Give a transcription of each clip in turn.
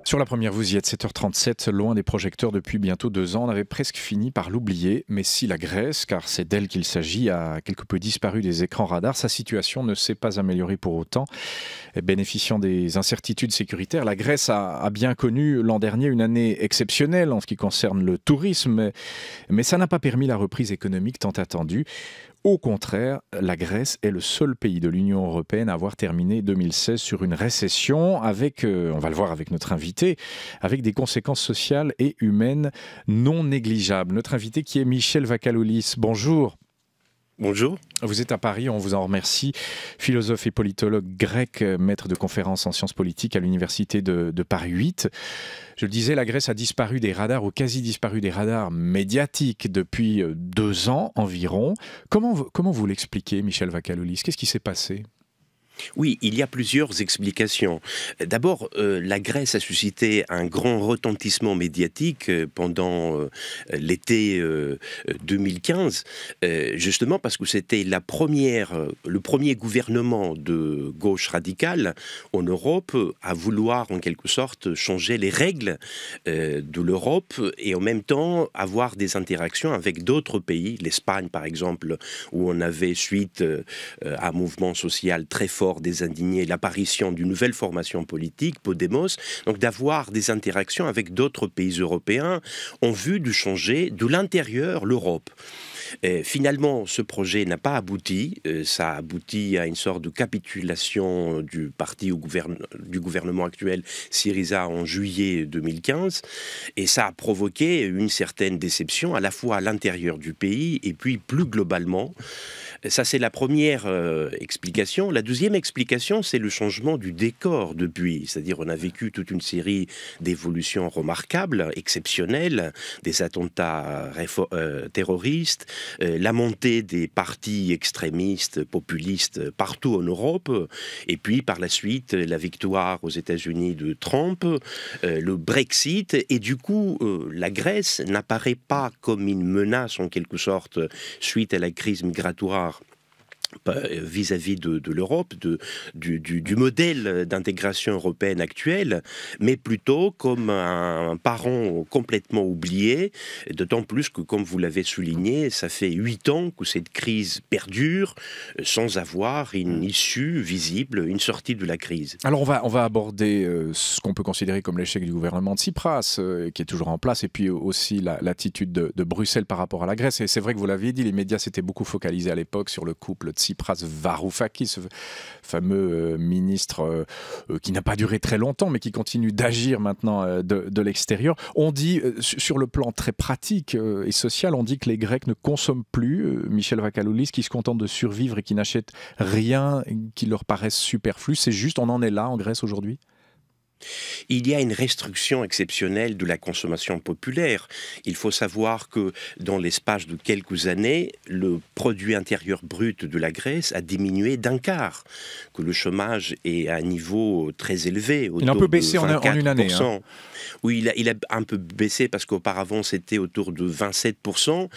Sur la première, vous y êtes, 7h37, loin des projecteurs depuis bientôt 2 ans. On avait presque fini par l'oublier. Mais si la Grèce, car c'est d'elle qu'il s'agit, a quelque peu disparu des écrans radars, sa situation ne s'est pas améliorée pour autant. Bénéficiant des incertitudes sécuritaires, la Grèce a bien connu l'an dernier une année exceptionnelle en ce qui concerne le tourisme. Mais ça n'a pas permis la reprise économique tant attendue. Au contraire, la Grèce est le seul pays de l'Union européenne à avoir terminé 2016 sur une récession avec, on va le voir avec notre invité, avec des conséquences sociales et humaines non négligeables. Notre invité qui est Michel Vakalolis. Bonjour. Bonjour. Vous êtes à Paris, on vous en remercie. Philosophe et politologue grec, maître de conférences en sciences politiques à l'université de Paris 8. Je le disais, la Grèce a disparu des radars, ou quasi disparu des radars médiatiques depuis 2 ans environ. Comment vous l'expliquez, Michel Vakalolis? Qu'est-ce qui s'est passé ? Oui, il y a plusieurs explications. D'abord, la Grèce a suscité un grand retentissement médiatique pendant l'été 2015, justement parce que c'était le premier gouvernement de gauche radicale en Europe à vouloir en quelque sorte changer les règles de l'Europe et en même temps avoir des interactions avec d'autres pays, l'Espagne par exemple, où on avait suite à un mouvement social très fort des indignés, l'apparition d'une nouvelle formation politique, Podemos, donc d'avoir des interactions avec d'autres pays européens en vue de changer de l'intérieur l'Europe. Finalement, ce projet n'a pas abouti. Ça a abouti à une sorte de capitulation du parti du gouvernement actuel, Syriza, en juillet 2015. Et ça a provoqué une certaine déception, à la fois à l'intérieur du pays et puis plus globalement. Ça, c'est la première explication. La deuxième explication, c'est le changement du décor depuis. C'est-à-dire, on a vécu toute une série d'évolutions remarquables, exceptionnelles, des attentats terroristes, la montée des partis extrémistes, populistes partout en Europe, et puis par la suite, la victoire aux États-Unis de Trump, le Brexit, et du coup, la Grèce n'apparaît pas comme une menace en quelque sorte suite à la crise migratoire vis-à-vis de l'Europe, du modèle d'intégration européenne actuel, mais plutôt comme un parent complètement oublié, d'autant plus que, comme vous l'avez souligné, ça fait 8 ans que cette crise perdure sans avoir une issue visible, une sortie de la crise. Alors on va aborder ce qu'on peut considérer comme l'échec du gouvernement de Tsipras, qui est toujours en place, et puis aussi l'attitude de Bruxelles par rapport à la Grèce. Et c'est vrai que vous l'aviez dit, les médias s'étaient beaucoup focalisés à l'époque sur le couple Tsipras-Varoufakis, ce fameux ministre qui n'a pas duré très longtemps, mais qui continue d'agir maintenant de l'extérieur. On dit, sur le plan très pratique et social, on dit que les Grecs ne consomment plus, Michel Vakalolis, qui se contentent de survivre et qui n'achètent rien qui leur paraisse superflu. C'est juste, on en est là en Grèce aujourd'hui ? Il y a une restriction exceptionnelle de la consommation populaire. Il faut savoir que dans l'espace de quelques années, le produit intérieur brut de la Grèce a diminué d'un quart, que le chômage est à un niveau très élevé. Il a un peu baissé en une année. Oui, il a un peu baissé parce qu'auparavant c'était autour de 27%,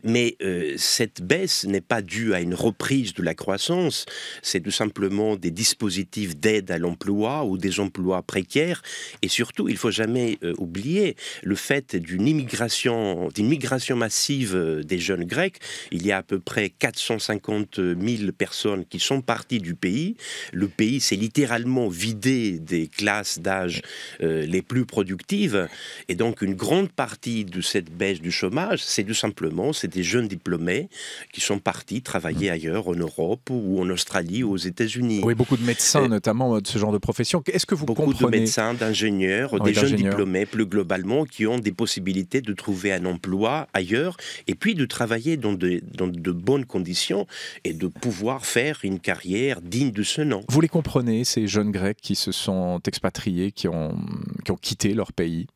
mais cette baisse n'est pas due à une reprise de la croissance, c'est tout simplement des dispositifs d'aide à l'emploi ou des emplois précaires, et surtout il ne faut jamais oublier le fait d'une migration massive des jeunes grecs. Il y a à peu près 450 000 personnes qui sont parties du pays. Le pays s'est littéralement vidé des classes d'âge les plus productives, et donc une grande partie de cette baisse du chômage, c'est tout simplement des jeunes diplômés qui sont partis travailler ailleurs en Europe ou en Australie ou aux États-Unis. Oui, beaucoup de médecins notamment de ce genre de profession. Est-ce que vous comprenez... Beaucoup de médecins, d'ingénieurs, des jeunes diplômés plus globalement qui ont des possibilités de trouver un emploi ailleurs et puis de travailler dans de bonnes conditions et de pouvoir faire une carrière digne de ce nom. Vous les comprenez, ces jeunes Grecs qui se sont expatriés, qui ont quitté leur pays ?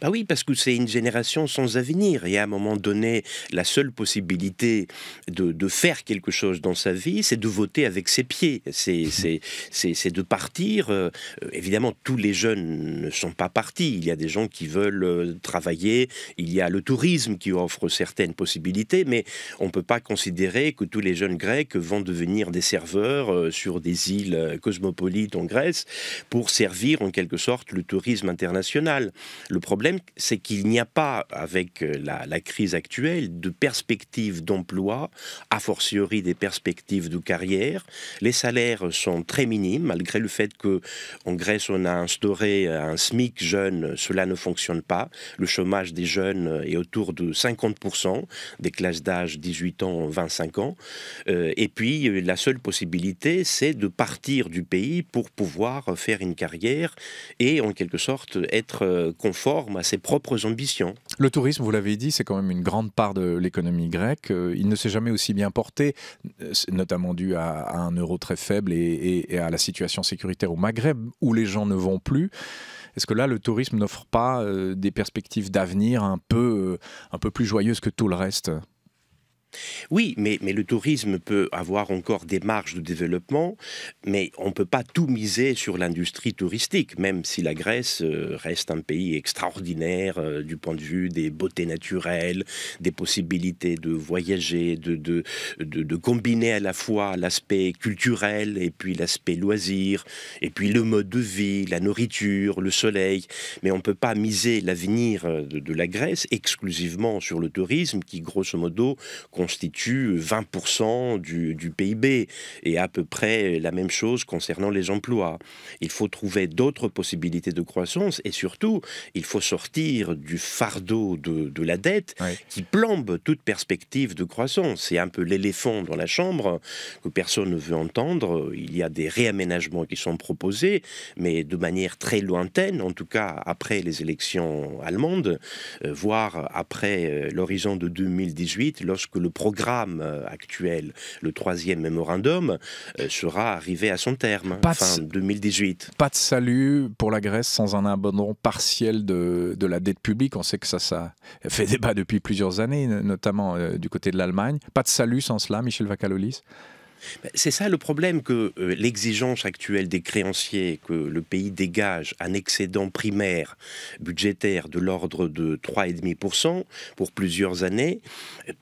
Bah oui, parce que c'est une génération sans avenir. Et à un moment donné, la seule possibilité de faire quelque chose dans sa vie, c'est de voter avec ses pieds. C'est de partir. Évidemment, tous les jeunes ne sont pas partis. Il y a des gens qui veulent travailler. Il y a le tourisme qui offre certaines possibilités. Mais on ne peut pas considérer que tous les jeunes Grecs vont devenir des serveurs sur des îles cosmopolites en Grèce pour servir en quelque sorte le tourisme international. Le problème, c'est qu'il n'y a pas, avec la crise actuelle, de perspectives d'emploi, a fortiori des perspectives de carrière. Les salaires sont très minimes, malgré le fait qu'en Grèce, on a instauré un SMIC jeune, cela ne fonctionne pas. Le chômage des jeunes est autour de 50%, des classes d'âge 18 ans, 25 ans. Et puis, la seule possibilité, c'est de partir du pays pour pouvoir faire une carrière et, en quelque sorte, être conforme à ses propres ambitions. Le tourisme, vous l'avez dit, c'est quand même une grande part de l'économie grecque. Il ne s'est jamais aussi bien porté, notamment dû à un euro très faible et à la situation sécuritaire au Maghreb, où les gens ne vont plus. Est-ce que là, le tourisme n'offre pas des perspectives d'avenir un peu plus joyeuses que tout le reste ? Oui, mais le tourisme peut avoir encore des marges de développement, mais on ne peut pas tout miser sur l'industrie touristique, même si la Grèce reste un pays extraordinaire du point de vue des beautés naturelles, des possibilités de voyager, de combiner à la fois l'aspect culturel et puis l'aspect loisir, et puis le mode de vie, la nourriture, le soleil. Mais on ne peut pas miser l'avenir de la Grèce exclusivement sur le tourisme qui, grosso modo, constitue 20% du PIB et à peu près la même chose concernant les emplois. Il faut trouver d'autres possibilités de croissance et surtout, il faut sortir du fardeau de la dette qui plombe toute perspective de croissance. C'est un peu l'éléphant dans la chambre que personne ne veut entendre. Il y a des réaménagements qui sont proposés, mais de manière très lointaine, en tout cas après les élections allemandes, voire après l'horizon de 2018, lorsque le programme actuel, le 3e mémorandum, sera arrivé à son terme, fin 2018. Pas de salut pour la Grèce sans un abandon partiel de la dette publique. On sait que ça fait débat depuis plusieurs années, notamment du côté de l'Allemagne. Pas de salut sans cela, Michel Vakalolis ? C'est ça le problème, que l'exigence actuelle des créanciers, que le pays dégage un excédent primaire budgétaire de l'ordre de 3,5% pour plusieurs années,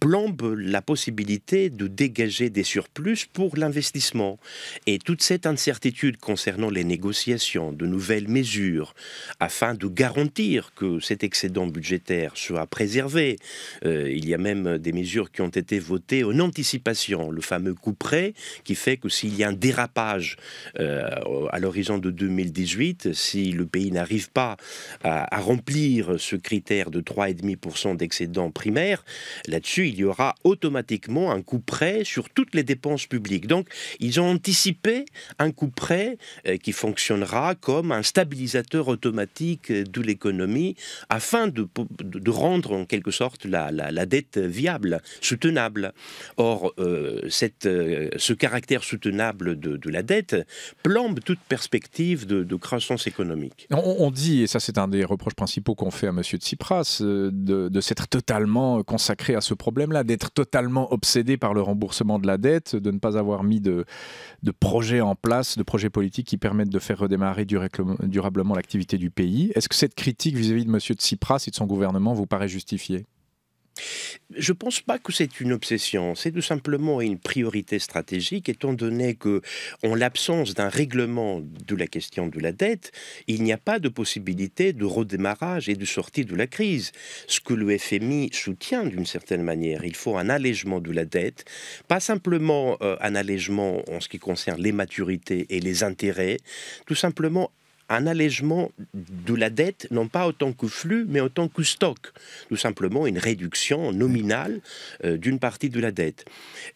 plombe la possibilité de dégager des surplus pour l'investissement. Et toute cette incertitude concernant les négociations de nouvelles mesures afin de garantir que cet excédent budgétaire soit préservé. Il y a même des mesures qui ont été votées en anticipation, le fameux coup près, qui fait que s'il y a un dérapage à l'horizon de 2018, si le pays n'arrive pas à remplir ce critère de 3,5% d'excédent primaire, là-dessus, il y aura automatiquement un coup près sur toutes les dépenses publiques. Donc, ils ont anticipé un coup près qui fonctionnera comme un stabilisateur automatique de l'économie afin de rendre en quelque sorte la dette viable, soutenable. Or, ce caractère soutenable de la dette plombe toute perspective de croissance économique. On dit, et ça c'est un des reproches principaux qu'on fait à M. Tsipras, de s'être totalement consacré à ce problème-là, d'être totalement obsédé par le remboursement de la dette, de ne pas avoir mis de projets en place, de projets politiques qui permettent de faire redémarrer durablement l'activité du pays. Est-ce que cette critique vis-à-vis de M. Tsipras et de son gouvernement vous paraît justifiée ? Je ne pense pas que c'est une obsession, c'est tout simplement une priorité stratégique, étant donné que, en l'absence d'un règlement de la question de la dette, il n'y a pas de possibilité de redémarrage et de sortie de la crise. Ce que le FMI soutient d'une certaine manière, il faut un allègement de la dette, pas simplement un allègement en ce qui concerne les maturités et les intérêts, tout simplement un allègement de la dette, non pas autant que flux, mais autant que stock. Tout simplement une réduction nominale d'une partie de la dette.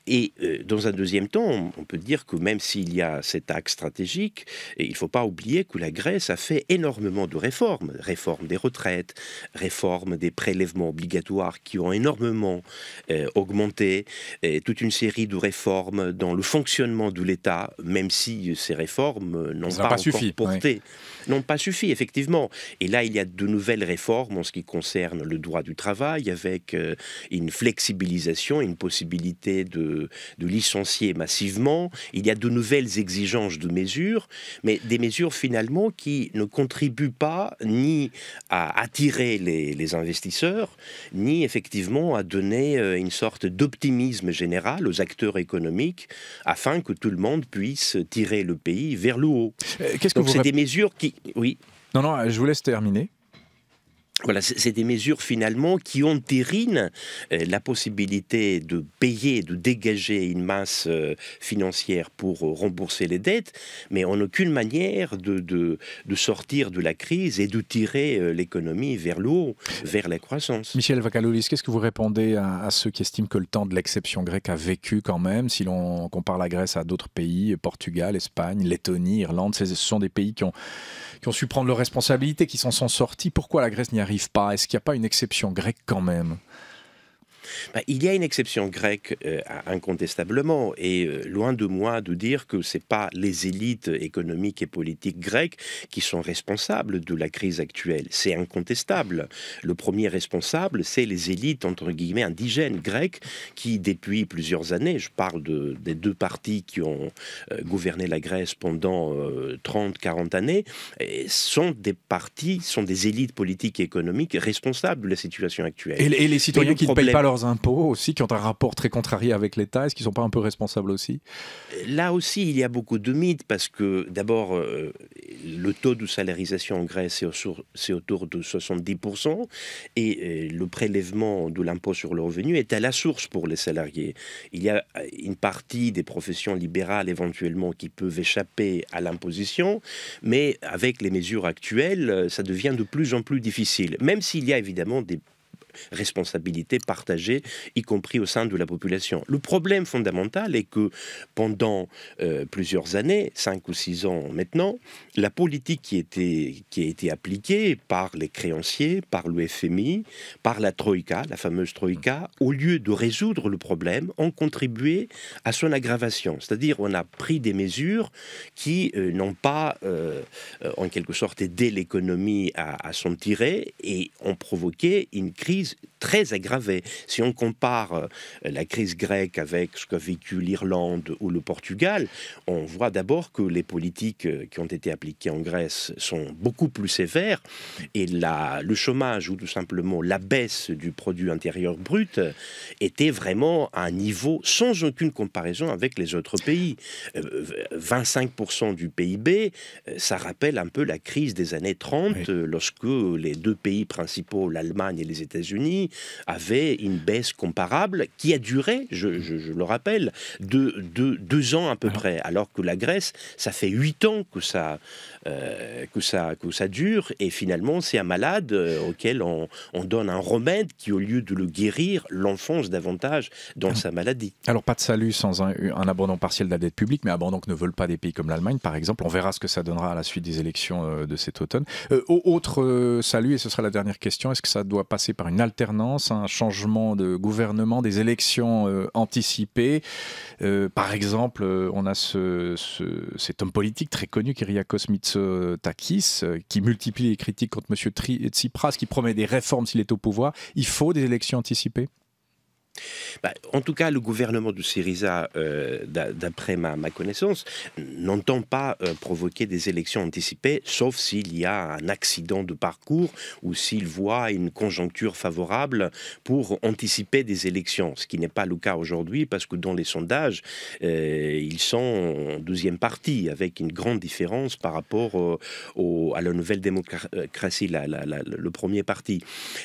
Et dans un deuxième temps, on peut dire que même s'il y a cet axe stratégique, il ne faut pas oublier que la Grèce a fait énormément de réformes. Réforme des retraites, réforme des prélèvements obligatoires qui ont énormément augmenté, et toute une série de réformes dans le fonctionnement de l'État, même si ces réformes n'ont pas encore porté n'ont pas suffi, effectivement. Et là, il y a de nouvelles réformes en ce qui concerne le droit du travail, avec une flexibilisation, une possibilité de licencier massivement. Il y a de nouvelles exigences de mesures, mais des mesures finalement qui ne contribuent pas ni à attirer les investisseurs, ni effectivement à donner une sorte d'optimisme général aux acteurs économiques, afin que tout le monde puisse tirer le pays vers le haut. Donc c'est des mesures qui... Oui. Non, non, je vous laisse terminer. Voilà, c'est des mesures finalement qui entérinent la possibilité de payer, de dégager une masse financière pour rembourser les dettes, mais en aucune manière de sortir de la crise et de tirer l'économie vers le haut, vers la croissance. Michel Vacaloulis, qu'est-ce que vous répondez à ceux qui estiment que le temps de l'exception grecque a vécu quand même, si l'on compare la Grèce à d'autres pays, Portugal, Espagne, Lettonie, Irlande, ce sont des pays qui ont su prendre leurs responsabilités, qui s'en sont sortis. Pourquoi la Grèce n'y arrive pas? Est-ce qu'il n'y a pas une exception grecque quand même? Il y a une exception grecque incontestablement, et loin de moi de dire que ce n'est pas les élites économiques et politiques grecques qui sont responsables de la crise actuelle. C'est incontestable. Le premier responsable, c'est les élites, entre guillemets, indigènes grecques, qui depuis plusieurs années, je parle des deux partis qui ont gouverné la Grèce pendant 30-40 années, sont des élites politiques et économiques responsables de la situation actuelle. Et les citoyens qui ne payent pas leurs impôts aussi, qui ont un rapport très contrarié avec l'État, est-ce qu'ils ne sont pas un peu responsables aussi? Là aussi, il y a beaucoup de mythes, parce que d'abord, le taux de salarisation en Grèce, c'est autour de 70%, et le prélèvement de l'impôt sur le revenu est à la source pour les salariés. Il y a une partie des professions libérales, éventuellement, qui peuvent échapper à l'imposition, mais avec les mesures actuelles, ça devient de plus en plus difficile, même s'il y a évidemment des responsabilité partagée, y compris au sein de la population. Le problème fondamental est que pendant plusieurs années, 5 ou 6 ans maintenant, la politique qui a été appliquée par les créanciers, par le FMI, par la Troïka, la fameuse Troïka, au lieu de résoudre le problème, ont contribué à son aggravation. C'est-à-dire, on a pris des mesures qui n'ont pas, en quelque sorte, aidé l'économie à s'en tirer, et ont provoqué une crise très aggravée. Si on compare la crise grecque avec ce qu'a vécu l'Irlande ou le Portugal, on voit d'abord que les politiques qui ont été appliquées en Grèce sont beaucoup plus sévères, et le chômage, ou tout simplement la baisse du produit intérieur brut, était vraiment à un niveau sans aucune comparaison avec les autres pays. 25% du PIB, ça rappelle un peu la crise des années 30, oui, lorsque les deux pays principaux, l'Allemagne et les États-Unis, avait une baisse comparable qui a duré, je le rappelle, de 2 ans à peu près, alors que la Grèce, ça fait 8 ans que ça dure, et finalement c'est un malade auquel on donne un remède qui, au lieu de le guérir, l'enfonce davantage dans sa maladie. Alors pas de salut sans un abandon partiel de la dette publique, mais abandon que ne veulent pas des pays comme l'Allemagne par exemple. On verra ce que ça donnera à la suite des élections de cet automne. Autre salut, et ce sera la dernière question, est-ce que ça doit passer par une alternance, un changement de gouvernement, des élections anticipées? Par exemple, on a cet homme politique très connu, Kyriakos Mitsotakis, qui multiplie les critiques contre M. Tsipras, qui promet des réformes s'il est au pouvoir. Il faut des élections anticipées? En tout cas, le gouvernement de Syriza, d'après ma connaissance, n'entend pas provoquer des élections anticipées, sauf s'il y a un accident de parcours ou s'il voit une conjoncture favorable pour anticiper des élections, ce qui n'est pas le cas aujourd'hui, parce que dans les sondages, ils sont en deuxième partie, avec une grande différence par rapport à la Nouvelle Démocratie, le premier parti.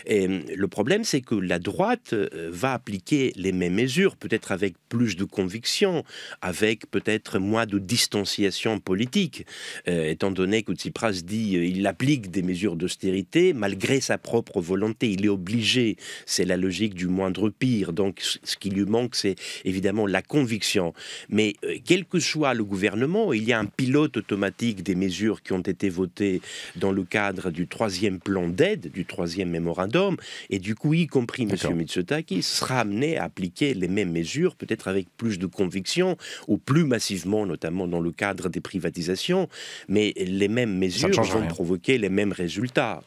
Et le problème, c'est que la droite va appliquer les mêmes mesures, peut-être avec plus de conviction, avec peut-être moins de distanciation politique, étant donné que Tsipras dit il applique des mesures d'austérité malgré sa propre volonté, il est obligé, c'est la logique du moindre pire, donc ce qui lui manque, c'est évidemment la conviction. Mais quel que soit le gouvernement, il y a un pilote automatique des mesures qui ont été votées dans le cadre du 3e plan d'aide, du 3e mémorandum, et du coup, y compris M. Mitsotakis, sera amenés à appliquer les mêmes mesures, peut-être avec plus de conviction, ou plus massivement, notamment dans le cadre des privatisations, mais les mêmes mesures vont provoquer les mêmes résultats.